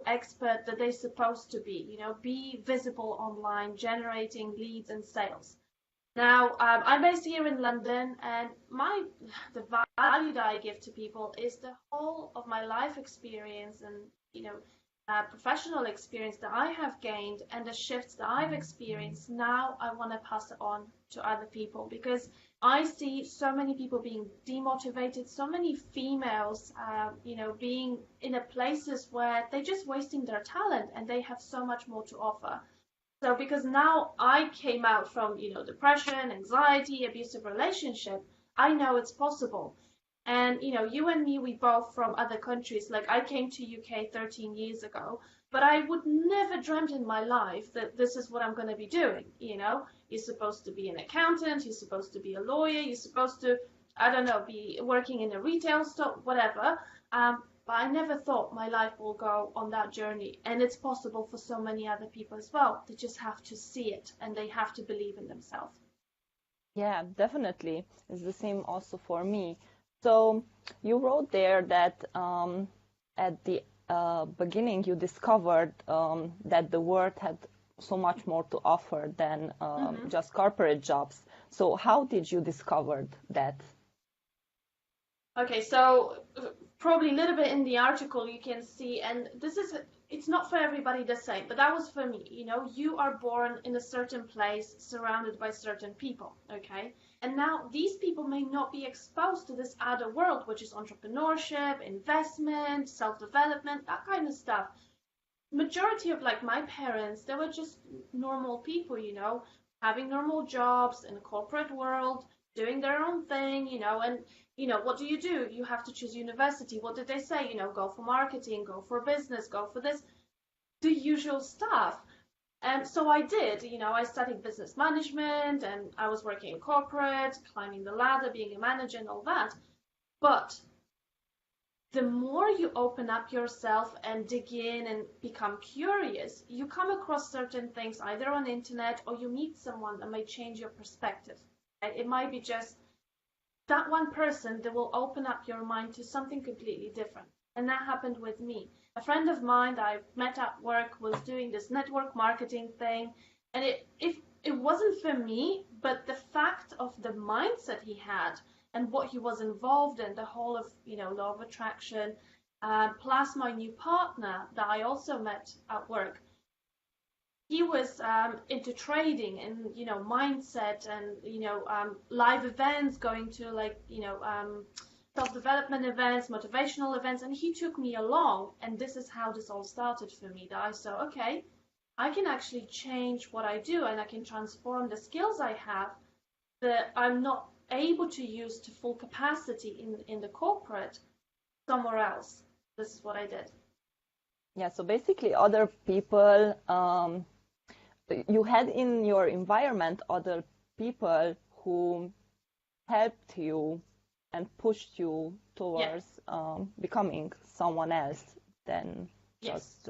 expert that they're supposed to be, be visible online, generating leads and sales. Now, I'm based here in London, and the value that I give to people is the whole of my life experience and, professional experience that I have gained and the shifts that I've experienced. Now I want to pass it on to other people because I see so many people being demotivated, so many females, being in a places where they're just wasting their talent and they have so much more to offer. So because now I came out from, depression, anxiety, abusive relationship, I know it's possible. And, you and me, we both from other countries. Like I came to UK 13 years ago, but I would never dreamt in my life that this is what I'm going to be doing. You're supposed to be an accountant, you're supposed to be a lawyer, you're supposed to, I don't know, be working in a retail store, whatever. But I never thought my life will go on that journey. And it's possible for so many other people as well. They just have to see it and they have to believe in themselves. Yeah, definitely. It's the same also for me. So you wrote there that at the beginning you discovered that the world had so much more to offer than just corporate jobs. So how did you discover that? Okay, so probably a little bit in the article you can see, and it's not for everybody the same, but that was for me. You are born in a certain place surrounded by certain people, okay? And now these people may not be exposed to this other world, which is entrepreneurship, investment, self-development, that kind of stuff. Majority of like my parents, they were just normal people, having normal jobs in a corporate world, doing their own thing, and what do? You have to choose university. What did they say? Go for marketing, go for business, go for this, the usual stuff. And so I did, I studied business management and I was working in corporate, climbing the ladder, being a manager and all that. But the more you open up yourself and dig in and become curious, you come across certain things either on the internet or you meet someone that may change your perspective. It might be just that one person that will open up your mind to something completely different. And that happened with me. A friend of mine that I met at work was doing this network marketing thing. And it wasn't for me, but the fact of the mindset he had and what he was involved in, the whole of, law of attraction, plus my new partner that I also met at work, he was into trading and mindset and live events, going to like self-development events, motivational events, and he took me along. And this is how this all started for me, that I saw, okay, I can actually change what I do and I can transform the skills I have that I'm not able to use to full capacity in the corporate somewhere else. This is what I did. Yeah, so basically other people, you had in your environment other people who helped you and pushed you towards becoming someone else than just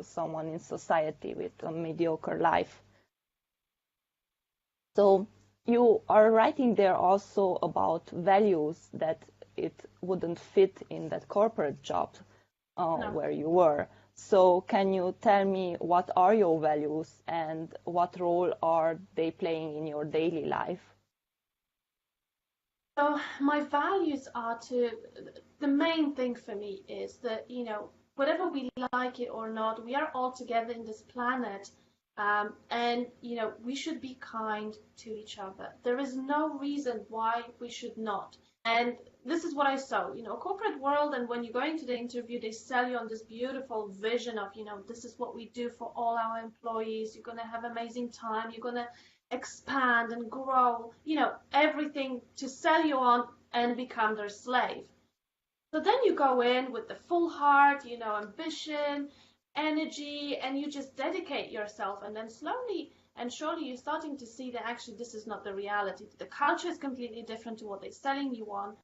someone in society with a mediocre life. So you are writing there also about values that it wouldn't fit in that corporate job where you were. So can you tell me what are your values and what role are they playing in your daily life? So my values are the main thing for me is that, whether we like it or not, we are all together in this planet. And, we should be kind to each other. There is no reason why we should not. And this is what I saw, corporate world. And when you go into the interview, they sell you on this beautiful vision of, this is what we do for all our employees. You're going to have amazing time. You're going to expand and grow, everything to sell you on and become their slave. So then you go in with the full heart, ambition, energy, and you just dedicate yourself. And then slowly and surely you're starting to see that actually this is not the reality. The culture is completely different to what they're selling you on.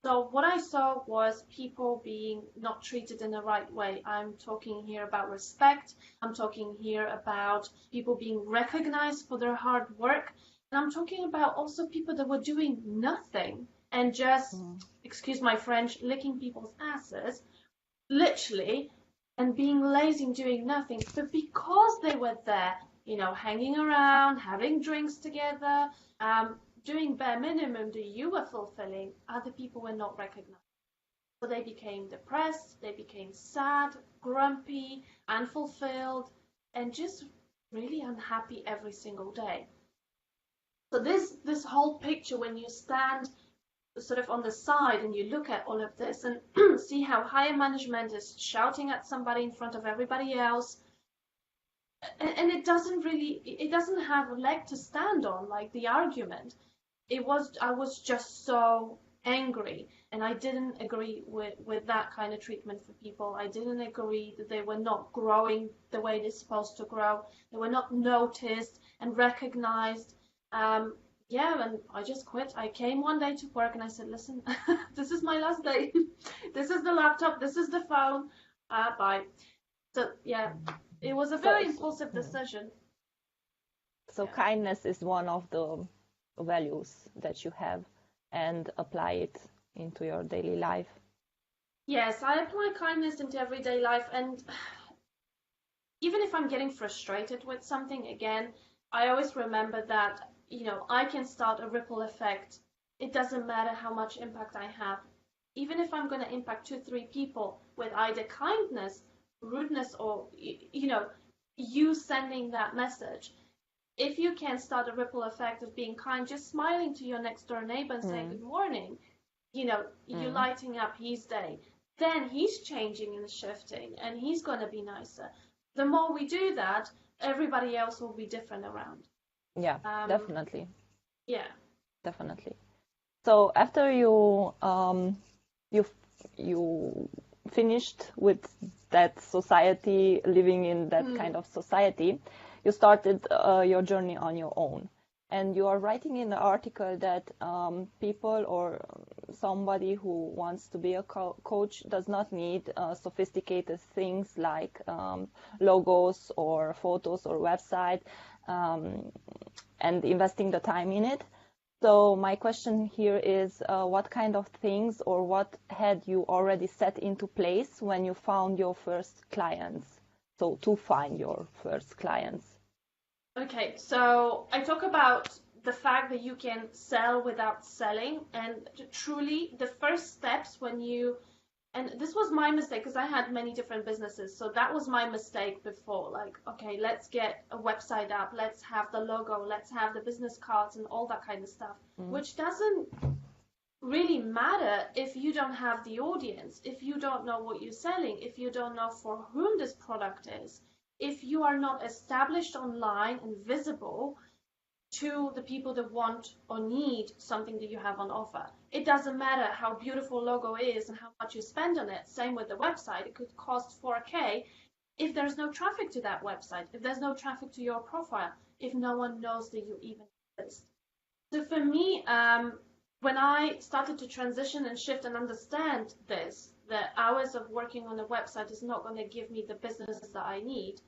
So what I saw was people being not treated in the right way. I'm talking here about respect. I'm talking here about people being recognized for their hard work. And I'm talking about also people that were doing nothing and just, excuse my French, licking people's asses, literally. and being lazy and doing nothing. But because they were there, hanging around, having drinks together, doing bare minimum that you were fulfilling, other people were not recognized. So they became depressed, they became sad, grumpy, unfulfilled, and just really unhappy every single day. So this whole picture, when you stand sort of on the side and you look at all of this and see how higher management is shouting at somebody in front of everybody else, and it doesn't have a leg to stand on, like the argument. I was just so angry, and I didn't agree with that kind of treatment for people. I didn't agree that they were not growing the way they're supposed to grow. They were not noticed and recognized. Yeah, and I just quit. I came one day to work and I said, listen, this is my last day. This is the laptop. This is the phone. Bye. So, yeah, it was a very impulsive decision. So kindness is one of the values that you have and apply it into your daily life. Yes, I apply kindness into everyday life, and even if I'm getting frustrated with something, again, I always remember that, I can start a ripple effect. It doesn't matter how much impact I have. Even if I'm going to impact 2-3 people with either kindness, rudeness, or, you sending that message, if you can start a ripple effect of being kind, just smiling to your next door neighbor and saying good morning, you lighting up his day, then he's changing and shifting and he's going to be nicer. The more we do that, everybody else will be different around. Yeah, definitely. Yeah. Definitely. So after you finished with that society, living in that kind of society, you started your journey on your own. And you are writing in the article that people or somebody who wants to be a coach does not need sophisticated things like logos or photos or website and investing the time in it. So my question here is what kind of things or what had you already set into place when you found your first clients? So to find your first clients. Okay, so I talk about the fact that you can sell without selling, and truly the first steps and this was my mistake because I had many different businesses, so that was my mistake before, like, okay, let's get a website up, let's have the logo, let's have the business cards and all that kind of stuff, which doesn't really matter if you don't have the audience, if you don't know what you're selling, if you don't know for whom this product is. If you are not established online and visible to the people that want or need something that you have on offer. It doesn't matter how beautiful logo is and how much you spend on it. Same with the website. It could cost 4K if there's no traffic to that website, if there's no traffic to your profile, if no one knows that you even exist. So for me, when I started to transition and shift and understand this, the hours of working on a website is not going to give me the business that I need.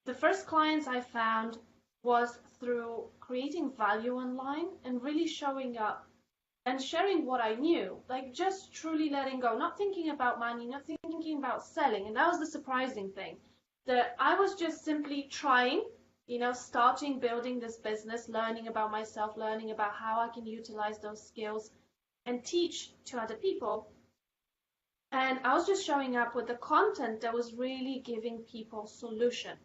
The first clients I found was through creating value online and really showing up and sharing what I knew, like just truly letting go, not thinking about money, not thinking about selling. And that was the surprising thing, that I was just simply trying, starting, building this business, learning about myself, learning about how I can utilize those skills and teach to other people. And I was just showing up with the content that was really giving people solution.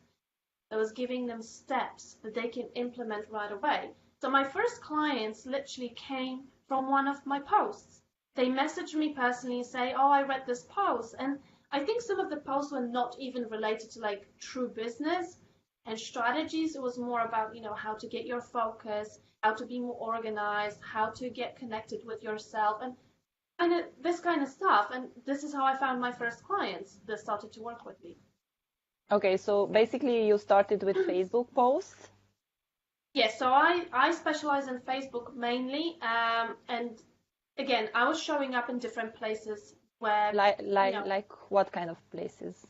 That was giving them steps that they can implement right away. So my first clients literally came from one of my posts. They messaged me personally and say, oh, I read this post. And I think some of the posts were not even related to like true business and strategies. It was more about, how to get your focus, how to be more organized, how to get connected with yourself and this kind of stuff. And this is how I found my first clients that started to work with me. Okay, so basically you started with Facebook posts? Yes, so I specialize in Facebook mainly, and again, I was showing up in different places where like what kind of places?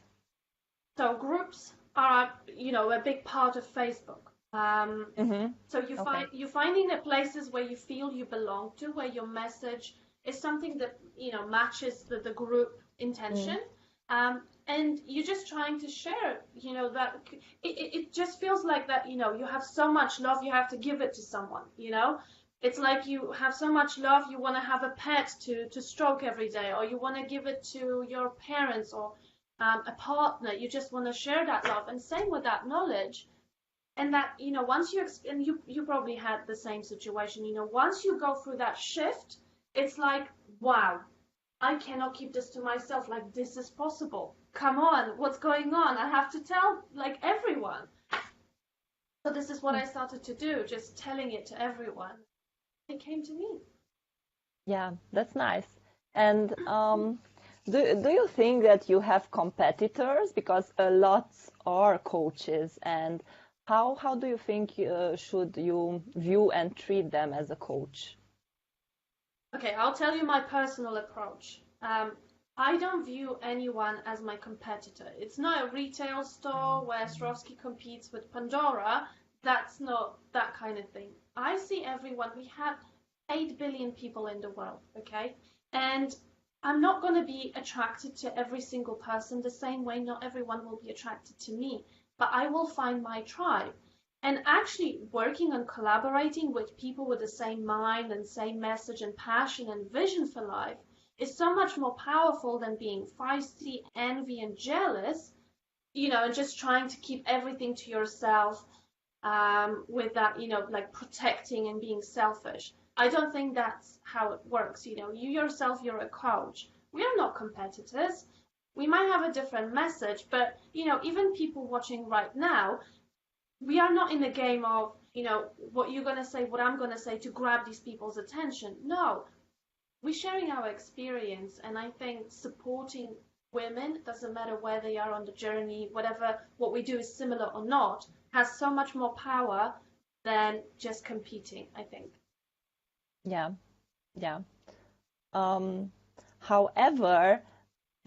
So groups are a big part of Facebook. So you're finding the places where you feel you belong to, where your message is something that matches the group intention. And you're just trying to share, that it just feels like that, you have so much love, you have to give it to someone, It's like you have so much love, you want to have a pet to stroke every day, or you want to give it to your parents or a partner. You just want to share that love. And same with that knowledge. And that, once and you probably had the same situation, once you go through that shift, it's like, wow, I cannot keep this to myself. Like, this is possible. Come on, what's going on? I have to tell, like, everyone. So this is what I started to do, just telling it to everyone. It came to me. Yeah, that's nice. And do you think that you have competitors? Because a lot are coaches, and how do you think should you view and treat them as a coach? Okay, I'll tell you my personal approach. I don't view anyone as my competitor. It's not a retail store where Swarovski competes with Pandora. That's not that kind of thing. I see everyone. We have 8 billion people in the world, okay? And I'm not going to be attracted to every single person the same way. Not everyone will be attracted to me, but I will find my tribe. And actually working and collaborating with people with the same mind and same message and passion and vision for life is so much more powerful than being feisty, envy, and jealous, and just trying to keep everything to yourself, with that, like protecting and being selfish. I don't think that's how it works. You yourself, you're a coach. We are not competitors. We might have a different message, but, even people watching right now, we are not in a game of, what you're going to say, what I'm going to say to grab these people's attention. No, we're sharing our experience. And I think supporting women, doesn't matter where they are on the journey, whatever, what we do is similar or not, has so much more power than just competing, I think. Yeah, yeah. However,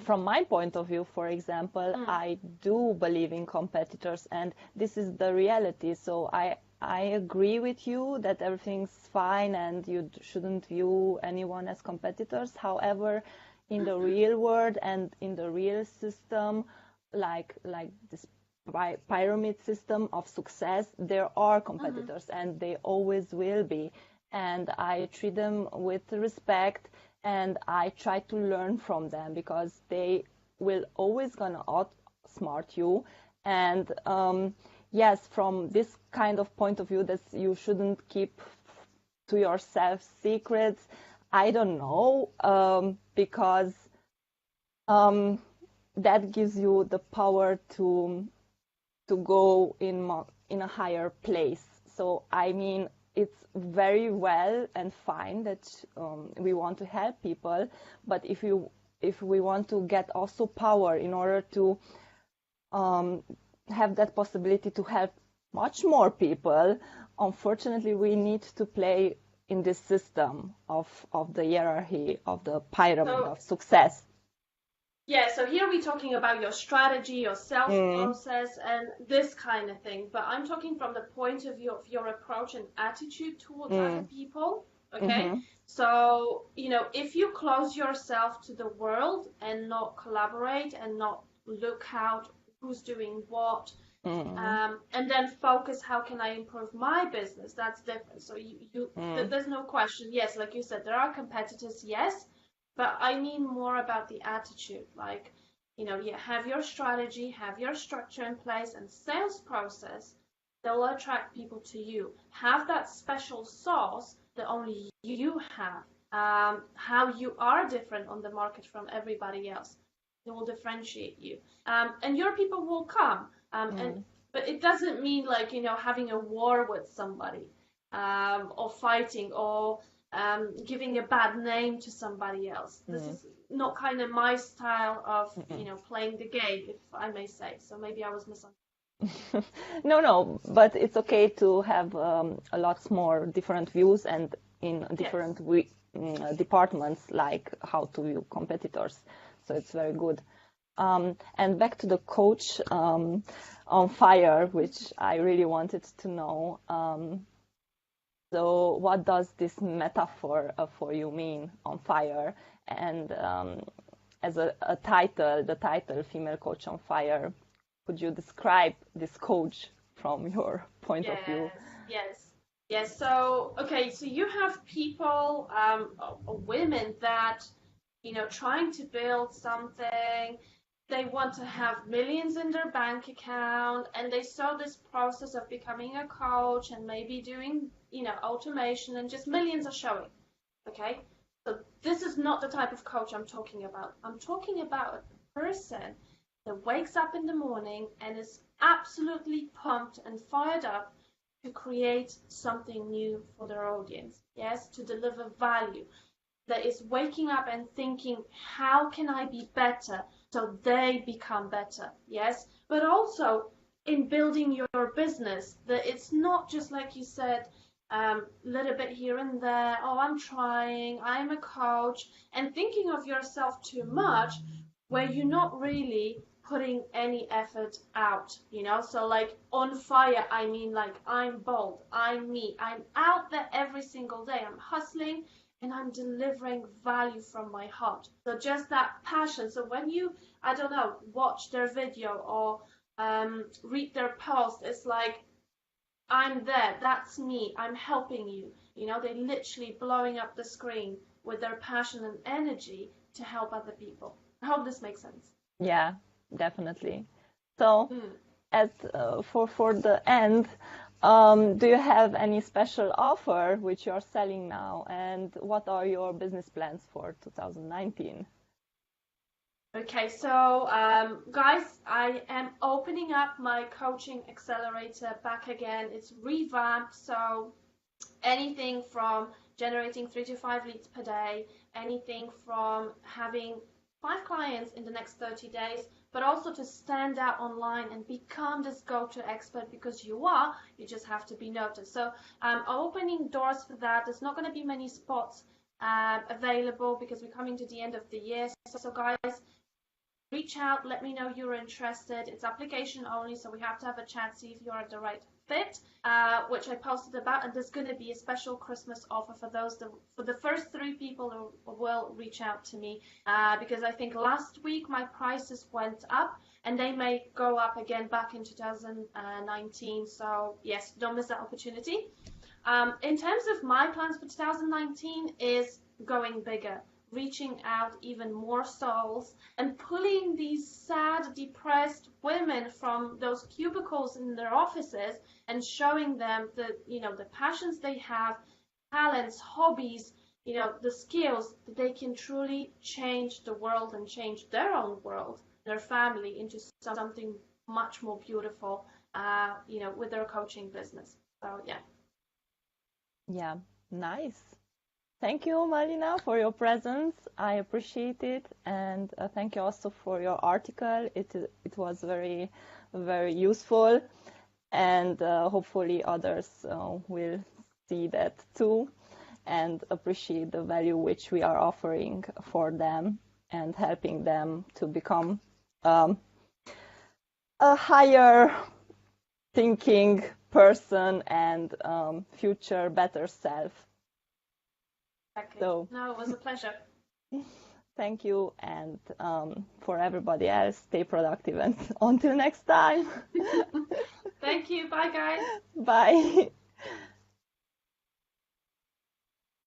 from my point of view, for example, I do believe in competitors, and this is the reality. So I agree with you that everything's fine and you shouldn't view anyone as competitors. However, in the real world and in the real system, like this pyramid system of success, there are competitors, and they always will be. And I treat them with respect, and I try to learn from them because they will always gonna outsmart you. And yes, from this kind of point of view, that you shouldn't keep to yourself secrets, I don't know, because that gives you the power to go in a higher place. So I mean, it's very well and fine that we want to help people, but if we want to get also power in order to have that possibility to help much more people, unfortunately we need to play in this system of the hierarchy of the pyramid of success. Yeah, so here we're talking about your strategy, your sales process, and this kind of thing. But I'm talking from the point of view of your approach and attitude towards other people. Okay? So, if you close yourself to the world and not collaborate and not look out who's doing what, and then focus, how can I improve my business? That's different. So there's no question. Yes, like you said, there are competitors, yes. But I mean more about the attitude, like, have your strategy, have your structure in place and sales process that will attract people to you. Have that special sauce that only you have. How you are different on the market from everybody else. It will differentiate you. And your people will come. But it doesn't mean like, having a war with somebody, or fighting, or giving a bad name to somebody else. This is not kind of my style of, playing the game, if I may say. So maybe I was misunderstood. No, but it's okay to have a lot more different views and in different departments, like how to view competitors. So it's very good. And back to the coach on fire, which I really wanted to know. So what does this metaphor for you mean, on fire? And as a title, the title Female Coach on Fire. Could you describe this coach from your point of view? Yes. So, okay, so you have people, women that, trying to build something. They want to have millions in their bank account, and they start this process of becoming a coach and maybe doing, automation, and just millions are showing. Okay? So this is not the type of coach I'm talking about. I'm talking about a person that wakes up in the morning and is absolutely pumped and fired up to create something new for their audience. Yes, to deliver value. That is waking up and thinking, how can I be better so they become better? Yes, but also in building your business, that it's not just like you said, little bit here and there. Oh, I'm trying, I'm a coach, and thinking of yourself too much, where you're not really putting any effort out, So like on fire, I mean like I'm bold, I'm me, I'm out there every single day, I'm hustling and I'm delivering value from my heart. So just that passion. So when you, I don't know, watch their video or read their post, it's like, I'm there, that's me, I'm helping you. They literally blowing up the screen with their passion and energy to help other people. I hope this makes sense. Yeah, definitely. So, as for the end, do you have any special offer which you're selling now, and what are your business plans for 2019? Okay, so guys, I am opening up my coaching accelerator back again. It's revamped, so anything from generating 3 to 5 leads per day, anything from having 5 clients in the next 30 days, but also to stand out online and become this go-to expert, because you just have to be noticed. So I'm opening doors for that. There's not going to be many spots available because we're coming to the end of the year. So guys, reach out, let me know you're interested. It's application only, so we have to have a chat, see if you're at the right fit, which I posted about, and there's going to be a special Christmas offer for for the first 3 people who will reach out to me, because I think last week my prices went up, and they may go up again back in 2019. So yes, don't miss that opportunity. In terms of my plans for 2019 is going bigger, reaching out even more souls and pulling these sad, depressed women from those cubicles in their offices and showing them the passions they have, talents, hobbies, the skills, that they can truly change the world and change their own world, their family, into something much more beautiful, with their coaching business. So yeah. Yeah, nice. Thank you, Marina, for your presence. I appreciate it, and thank you also for your article. It was very, very useful, and hopefully others will see that too and appreciate the value which we are offering for them and helping them to become a higher thinking person and future better self. Exactly. So, no, it was a pleasure. Thank you, and for everybody else, stay productive, and until next time. Thank you. Bye, guys. Bye.